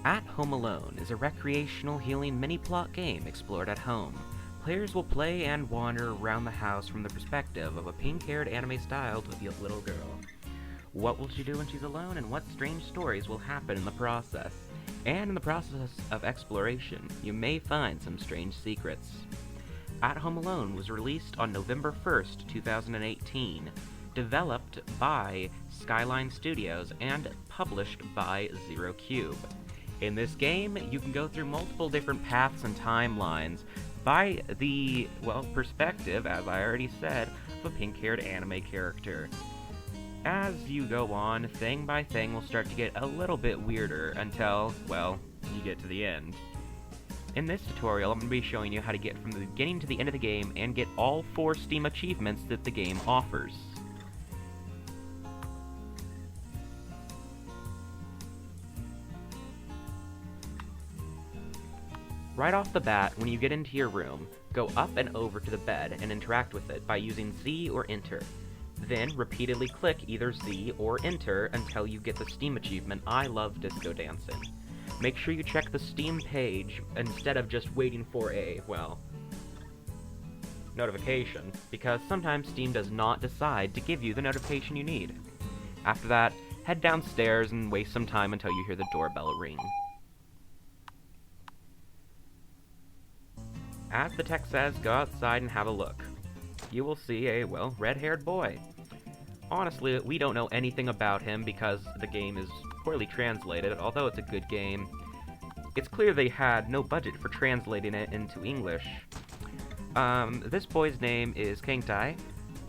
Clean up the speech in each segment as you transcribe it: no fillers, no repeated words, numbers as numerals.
At Home Alone is a recreational healing mini-plot game explored at home. Players will play and wander around the house from the perspective of a pink-haired anime-styled little girl. What will she do when she's alone, and what strange stories will happen in the process? And in the process of exploration, you may find some strange secrets. At Home Alone was released on November 1st, 2018, developed by Skyline Studios and published by Zero Cube. In this game, you can go through multiple different paths and timelines by the, perspective, as I already said, of a pink-haired anime character. As you go on, thing by thing will start to get a little bit weirder until, you get to the end. In this tutorial, I'm going to be showing you how to get from the beginning to the end of the game and get all 4 Steam achievements that the game offers. Right off the bat, when you get into your room, go up and over to the bed and interact with it by using Z or Enter. Then, repeatedly click either Z or Enter until you get the Steam achievement, I Love Disco Dancing. Make sure you check the Steam page instead of just waiting for a, notification, because sometimes Steam does not decide to give you the notification you need. After that, head downstairs and waste some time until you hear the doorbell ring. As the text says, go outside and have a look. You will see a, red-haired boy. Honestly, we don't know anything about him because the game is poorly translated, although it's a good game. It's clear they had no budget for translating it into English. This boy's name is Kangtai,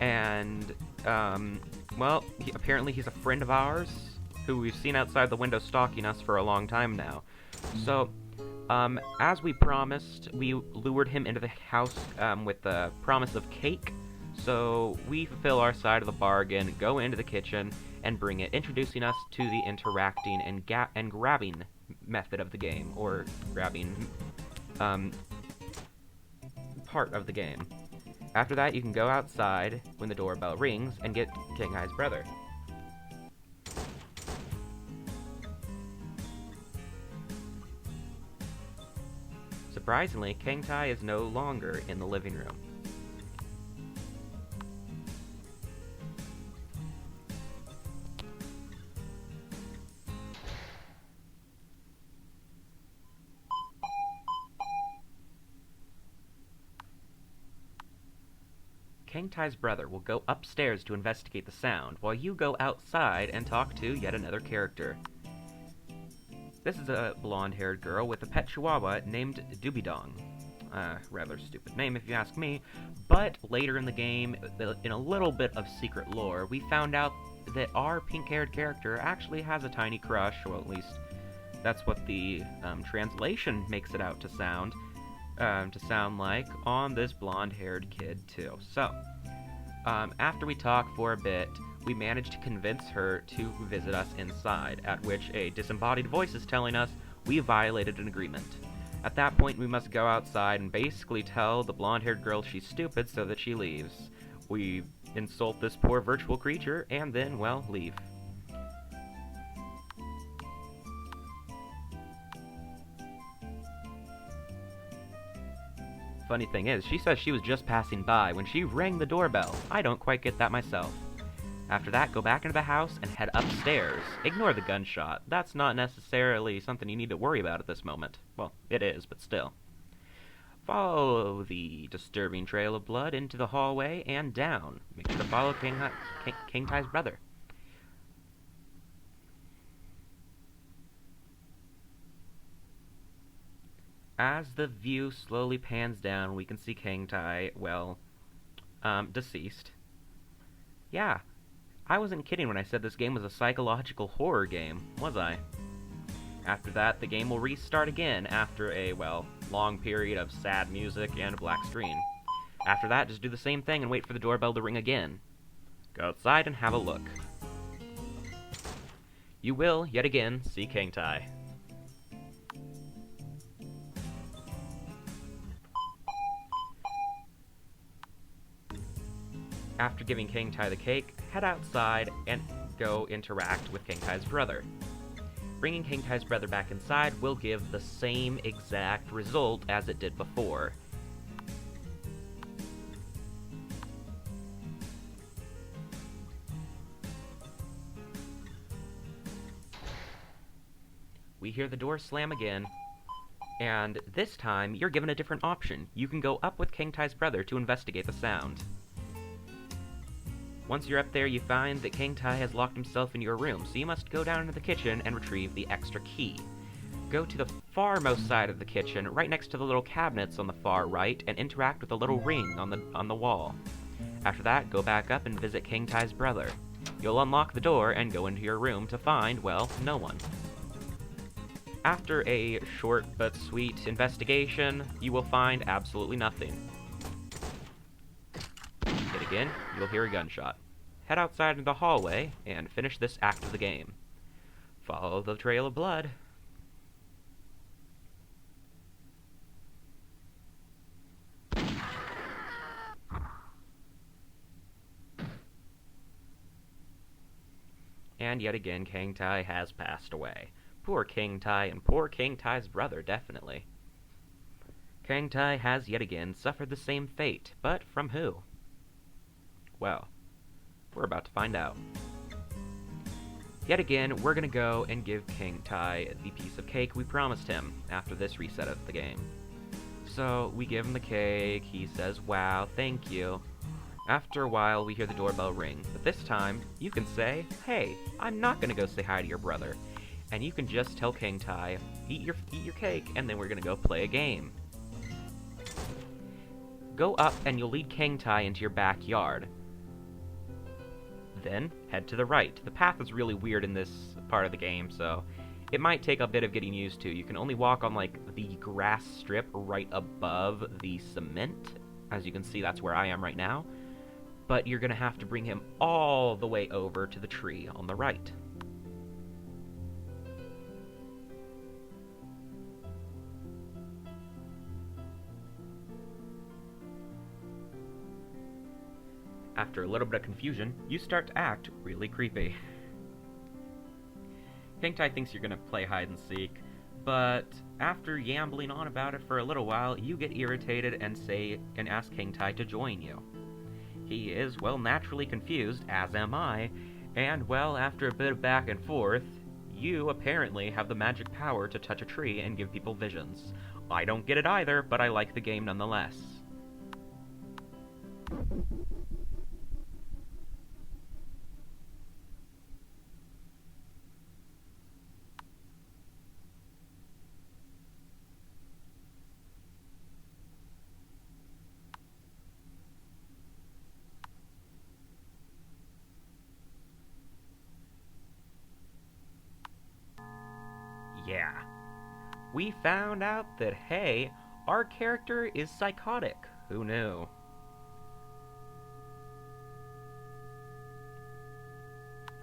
and, apparently he's a friend of ours, who we've seen outside the window stalking us for a long time now. So, as we promised, we lured him into the house, with the promise of cake. So, we fulfill our side of the bargain, go into the kitchen, and bring it, introducing us to the interacting and grabbing method of the game, or grabbing, part of the game. After that, you can go outside when the doorbell rings and get Kangtai's brother. Surprisingly, Kangtai is no longer in the living room. Kangtai's brother will go upstairs to investigate the sound, while you go outside and talk to yet another character. This is a blonde-haired girl with a pet chihuahua named Doobie-Dong. Rather stupid name if you ask me, but later in the game, in a little bit of secret lore, we found out that our pink-haired character actually has a tiny crush, or at least that's what the translation makes it out to sound like, on this blonde-haired kid too. So, after we talk for a bit, we managed to convince her to visit us inside, at which a disembodied voice is telling us we violated an agreement. At that point, we must go outside and basically tell the blonde-haired girl she's stupid so that she leaves. We insult this poor virtual creature, and then, leave. Funny thing is, she says she was just passing by when she rang the doorbell. I don't quite get that myself. After that, go back into the house and head upstairs. Ignore the gunshot. That's not necessarily something you need to worry about at this moment. Well, it is, but still. Follow the disturbing trail of blood into the hallway and down. Make sure to follow Kangtai's brother. As the view slowly pans down, we can see Kangtai, deceased. Yeah, I wasn't kidding when I said this game was a psychological horror game, was I? After that, the game will restart again after a, long period of sad music and a black screen. After that, just do the same thing and wait for the doorbell to ring again. Go outside and have a look. You will, yet again, see Kangtai. After giving Kangtai the cake, head outside and go interact with Kangtai's brother. Bringing King Tai's brother back inside will give the same exact result as it did before. We hear the door slam again, and this time you're given a different option. You can go up with King Tai's brother to investigate the sound. Once you're up there, you find that King Tai has locked himself in your room, so you must go down into the kitchen and retrieve the extra key. Go to the farmost side of the kitchen, right next to the little cabinets on the far right, and interact with the little ring on the wall. After that, go back up and visit King Tai's brother. You'll unlock the door and go into your room to find, well, no one. After a short but sweet investigation, you will find absolutely nothing. Hit again, you'll hear a gunshot. Head outside into the hallway and finish this act of the game. Follow the trail of blood. And yet again, King Tai has passed away. Poor King Tai, and poor King Tai's brother, definitely. King Tai has yet again suffered the same fate, but from who? Well, we're about to find out. Yet again, we're gonna go and give King Tai the piece of cake we promised him after this reset of the game. So, we give him the cake, he says, wow, thank you. After a while, we hear the doorbell ring, but this time, you can say, hey, I'm not gonna go say hi to your brother. And you can just tell King Tai, eat your cake, and then we're gonna go play a game. Go up and you'll lead King Tai into your backyard. Then, head to the right. The path is really weird in this part of the game, so it might take a bit of getting used to. You can only walk on, like, the grass strip right above the cement. As you can see, that's where I am right now. But you're gonna have to bring him all the way over to the tree on the right. After a little bit of confusion, you start to act really creepy. King Tai thinks you're gonna play hide and seek, but after yambling on about it for a little while, you get irritated and ask King Tai to join you. He is, well, naturally confused, as am I, and, well, after a bit of back and forth, you apparently have the magic power to touch a tree and give people visions. I don't get it either, but I like the game nonetheless. Yeah. We found out that, hey, our character is psychotic. Who knew?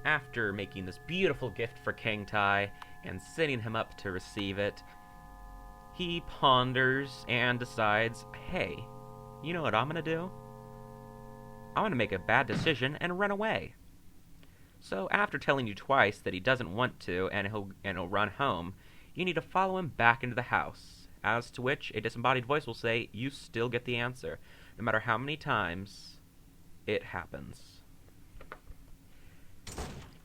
After making this beautiful gift for King Tai and setting him up to receive it, he ponders and decides, hey, you know what I'm gonna do? I'm gonna make a bad decision and run away. So after telling you twice that he doesn't want to and he'll run home, you need to follow him back into the house, as to which a disembodied voice will say you still get the answer, no matter how many times it happens.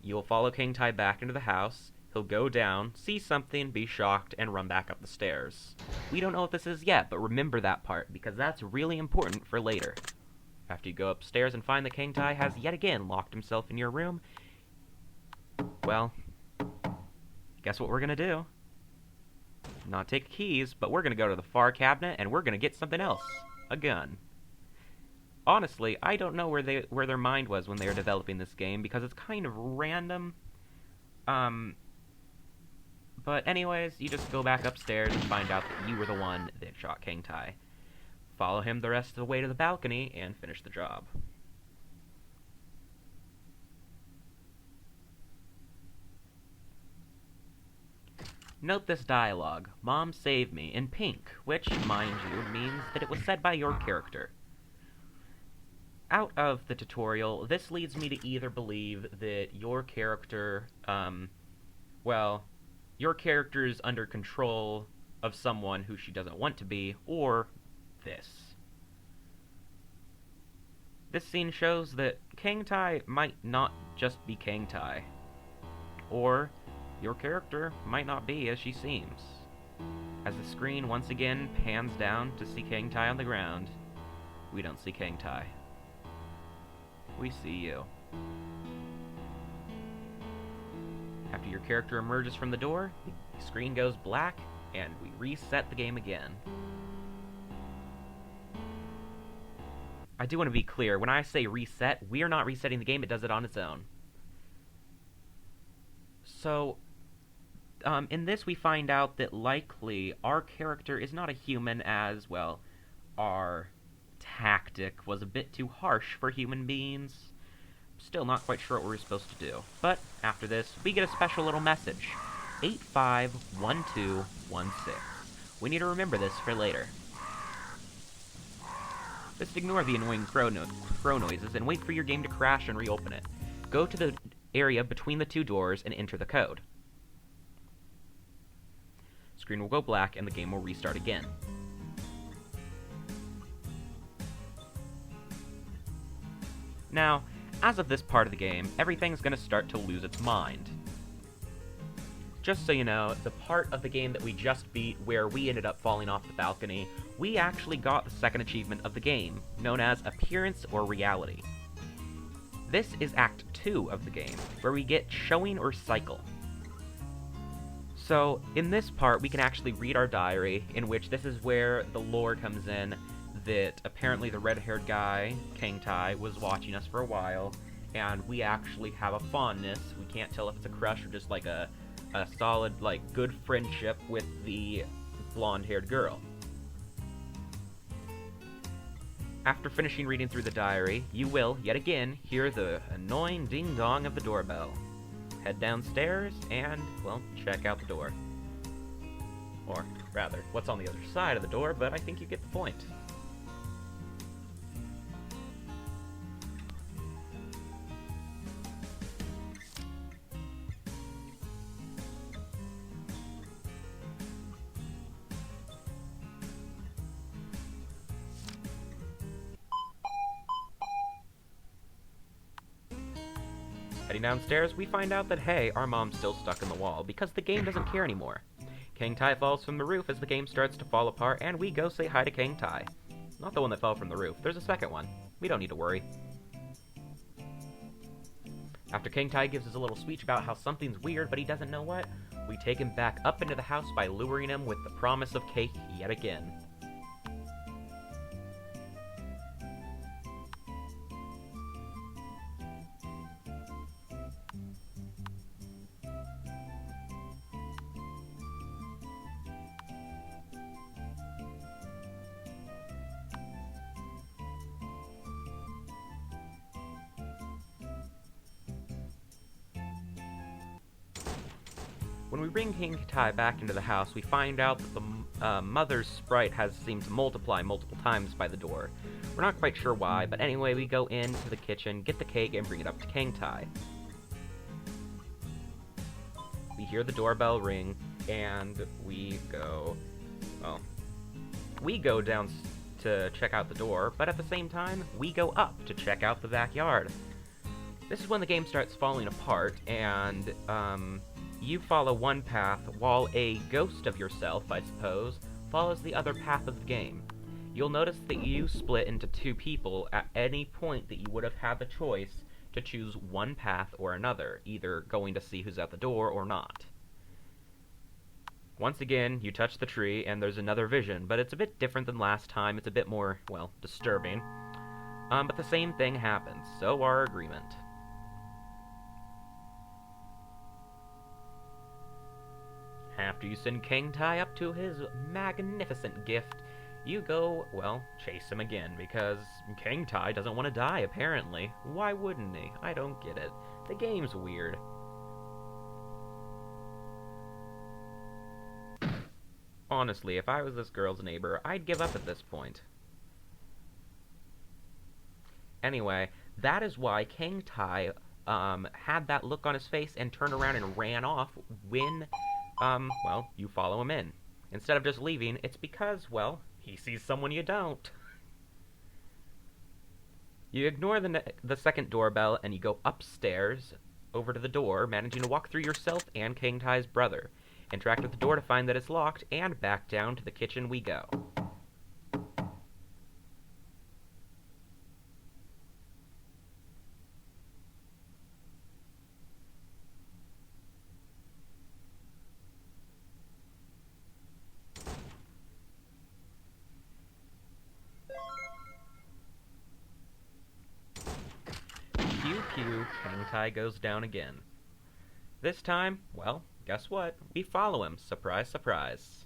You will follow King Tai back into the house, he'll go down, see something, be shocked, and run back up the stairs. We don't know what this is yet, but remember that part, because that's really important for later. After you go upstairs and find that King Tai has yet again locked himself in your room, well, guess what we're gonna do? Not take keys, but we're gonna go to the far cabinet and we're gonna get something else. A gun. Honestly, I don't know where their mind was when they were developing this game, because it's kind of random. But anyways, you just go back upstairs and find out that you were the one that shot King Tai. Follow him the rest of the way to the balcony and finish the job. Note this dialogue, Mom save me, in pink, which, mind you, means that it was said by your character. Out of the tutorial, this leads me to either believe that your character, well, your character is under control of someone who she doesn't want to be, or this. This scene shows that Kangtai might not just be Kangtai, or your character might not be as she seems. As the screen once again pans down to see Kangtai on the ground, we don't see Kangtai. We see you. After your character emerges from the door, the screen goes black, and we reset the game again. I do want to be clear, when I say reset, we are not resetting the game, it does it on its own. So, in this we find out that likely our character is not a human, as, well, our tactic was a bit too harsh for human beings. Still not quite sure what we're supposed to do. But after this, we get a special little message. 851216. We need to remember this for later. Just ignore the annoying crow noises and wait for your game to crash and reopen it. Go to the area between the two doors and enter the code. Screen will go black and the game will restart again. Now, as of this part of the game, everything's going to start to lose its mind. Just so you know, the part of the game that we just beat where we ended up falling off the balcony, we actually got the second achievement of the game, known as Appearance or Reality. This is Act 2 of the game, where we get Showing or Cycle. So, in this part, we can actually read our diary, in which this is where the lore comes in, that apparently the red-haired guy, Kangtai, was watching us for a while, and we actually have a fondness. We can't tell if it's a crush or just like a solid, like, good friendship with the blonde-haired girl. After finishing reading through the diary, you will, yet again, hear the annoying ding-dong of the doorbell. Head downstairs and, well, check out the door. Or, rather, what's on the other side of the door, but I think you get the point. Heading downstairs, we find out that, hey, our mom's still stuck in the wall, because the game doesn't care anymore. Kangtai falls from the roof as the game starts to fall apart, and we go say hi to Kangtai. Not the one that fell from the roof, there's a second one. We don't need to worry. After Kangtai gives us a little speech about how something's weird, but he doesn't know what, we take him back up into the house by luring him with the promise of cake yet again. When we bring Kangtai back into the house, we find out that the mother's sprite has seemed to multiply multiple times by the door. We're not quite sure why, but anyway, we go into the kitchen, get the cake, and bring it up to Kangtai. We hear the doorbell ring, and we go down to check out the door, but at the same time, we go up to check out the backyard. This is when the game starts falling apart, and, you follow one path, while a ghost of yourself, I suppose, follows the other path of the game. You'll notice that you split into two people at any point that you would have had the choice to choose one path or another, either going to see who's at the door or not. Once again, you touch the tree, and there's another vision, but it's a bit different than last time. It's a bit more, well, disturbing. But the same thing happens, so our agreement. After you send Kangtai up to his magnificent gift, you go, well, chase him again, because Kangtai doesn't want to die, apparently. Why wouldn't he? I don't get it. The game's weird. Honestly, if I was this girl's neighbor, I'd give up at this point. Anyway, that is why Kangtai had that look on his face and turned around and ran off when well, you follow him in. Instead of just leaving, it's because, well, he sees someone you don't. You ignore the second doorbell and you go upstairs over to the door, managing to walk through yourself and King Tai's brother. Interact with the door to find that it's locked, and back down to the kitchen we go. Pew pew, King Tai goes down again. This time, well, guess what? We follow him. Surprise, surprise.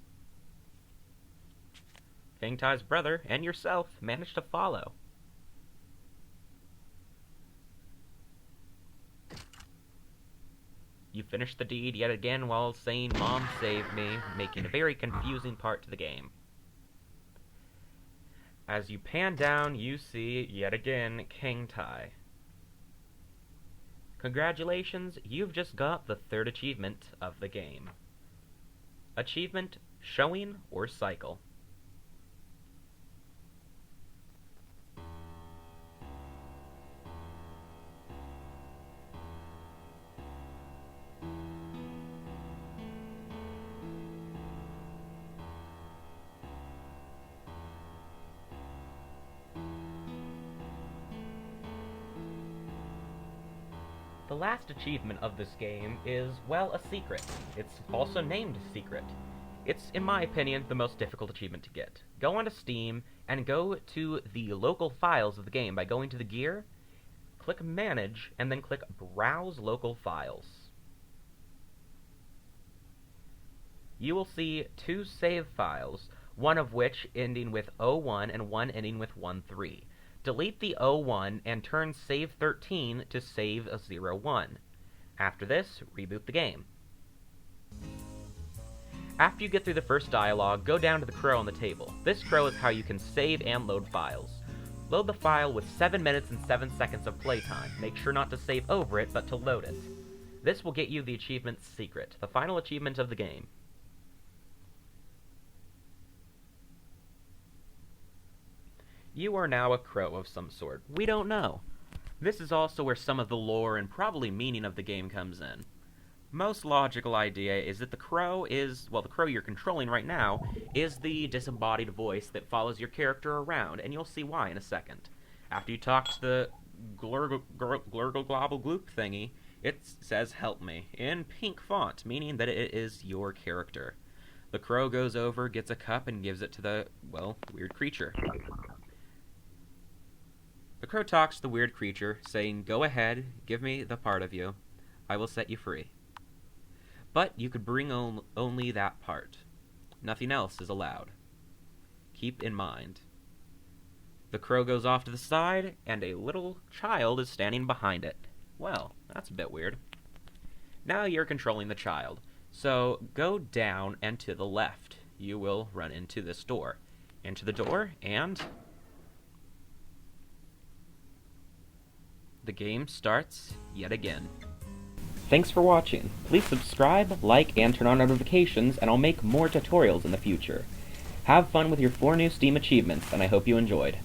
King Tai's brother and yourself managed to follow. You finish the deed yet again while saying "Mom saved me," making a very confusing part to the game. As you pan down, you see, yet again, King Tai. Congratulations, you've just got the third achievement of the game. Achievement, Showing or Cycle. The last achievement of this game is, well, a secret. It's also named Secret. It's, in my opinion, the most difficult achievement to get. Go onto Steam and go to the local files of the game by going to the gear, click Manage, and then click Browse Local Files. You will see two save files, one of which ending with 01 and one ending with 13. Delete the 01 and turn save 13 to save a 01. After this, reboot the game. After you get through the first dialogue, go down to the crow on the table. This crow is how you can save and load files. Load the file with 7 minutes and 7 seconds of playtime. Make sure not to save over it, but to load it. This will get you the achievement Secret, the final achievement of the game. You are now a crow of some sort. We don't know. This is also where some of the lore and probably meaning of the game comes in. Most logical idea is that the crow is, well, the crow you're controlling right now, is the disembodied voice that follows your character around, and you'll see why in a second. After you talk to the glurgle globble gloop thingy, it says "help me" in pink font, meaning that it is your character. The crow goes over, gets a cup, and gives it to the, well, weird creature. The crow talks to the weird creature, saying, "Go ahead, give me the part of you. I will set you free. But you could bring only that part. Nothing else is allowed. Keep in mind." The crow goes off to the side, and a little child is standing behind it. Well, that's a bit weird. Now you're controlling the child. So go down and to the left. You will run into this door. Into the door, and the game starts yet again. Thanks for watching. Please subscribe, like, and turn on notifications, and I'll make more tutorials in the future. Have fun with your 4 new Steam achievements, and I hope you enjoyed.